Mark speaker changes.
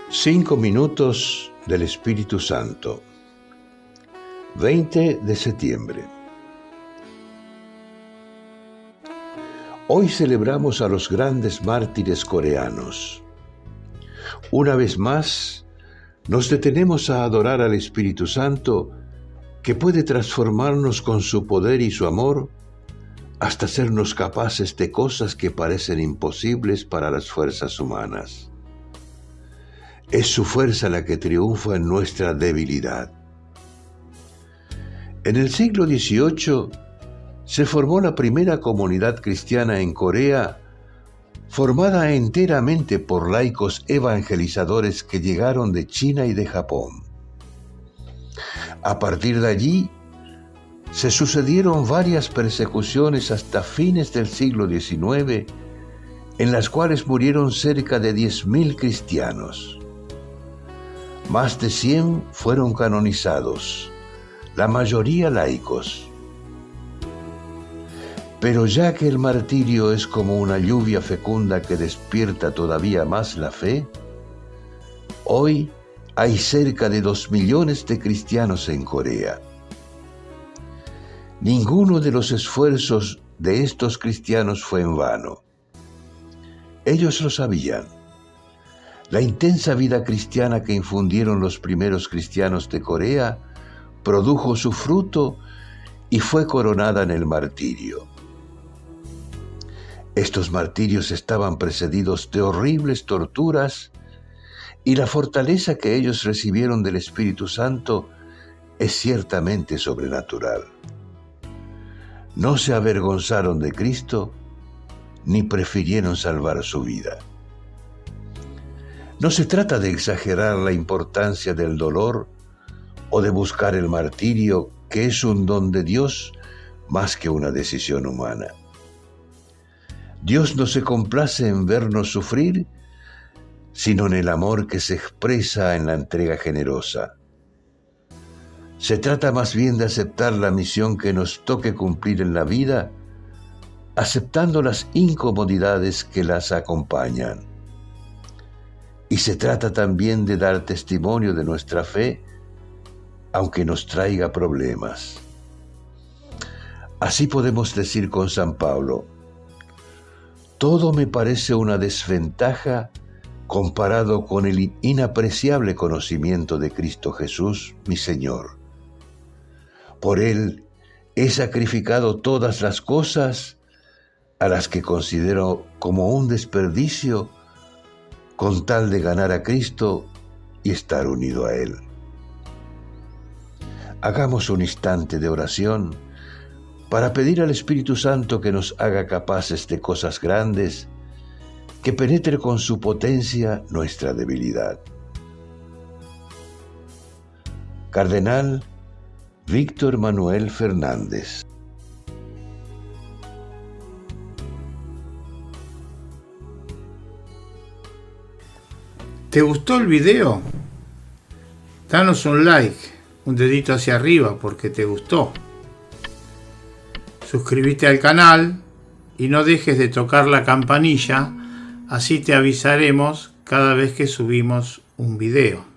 Speaker 1: 5 minutos del Espíritu Santo. 20 de septiembre. Hoy celebramos a los grandes mártires coreanos. Una vez más, nos detenemos a adorar al Espíritu Santo, que puede transformarnos con su poder y su amor hasta hacernos capaces de cosas que parecen imposibles para las fuerzas humanas. Es su fuerza la que triunfa en nuestra debilidad. En el siglo XVIII se formó la primera comunidad cristiana en Corea, formada enteramente por laicos evangelizadores que llegaron de China y de Japón. A partir de allí, se sucedieron varias persecuciones hasta fines del siglo XIX, en las cuales murieron cerca de 10.000 cristianos. Más de 100 fueron canonizados, la mayoría laicos. Pero ya que el martirio es como una lluvia fecunda que despierta todavía más la fe, hoy hay cerca de 2 millones de cristianos en Corea. Ninguno de los esfuerzos de estos cristianos fue en vano. Ellos lo sabían. La intensa vida cristiana que infundieron los primeros cristianos de Corea produjo su fruto y fue coronada en el martirio. Estos martirios estaban precedidos de horribles torturas y la fortaleza que ellos recibieron del Espíritu Santo es ciertamente sobrenatural. No se avergonzaron de Cristo ni prefirieron salvar su vida. No se trata de exagerar la importancia del dolor o de buscar el martirio, que es un don de Dios más que una decisión humana. Dios no se complace en vernos sufrir, sino en el amor que se expresa en la entrega generosa. Se trata más bien de aceptar la misión que nos toque cumplir en la vida, aceptando las incomodidades que las acompañan. Y se trata también de dar testimonio de nuestra fe, aunque nos traiga problemas. Así podemos decir con San Pablo: todo me parece una desventaja comparado con el inapreciable conocimiento de Cristo Jesús, mi Señor. Por Él he sacrificado todas las cosas, a las que considero como un desperdicio, con tal de ganar a Cristo y estar unido a Él. Hagamos un instante de oración para pedir al Espíritu Santo que nos haga capaces de cosas grandes, que penetre con su potencia nuestra debilidad. Cardenal Víctor Manuel Fernández.
Speaker 2: ¿Te gustó el video? Danos un like, un dedito hacia arriba porque te gustó. Suscríbete al canal y no dejes de tocar la campanilla, así te avisaremos cada vez que subimos un video.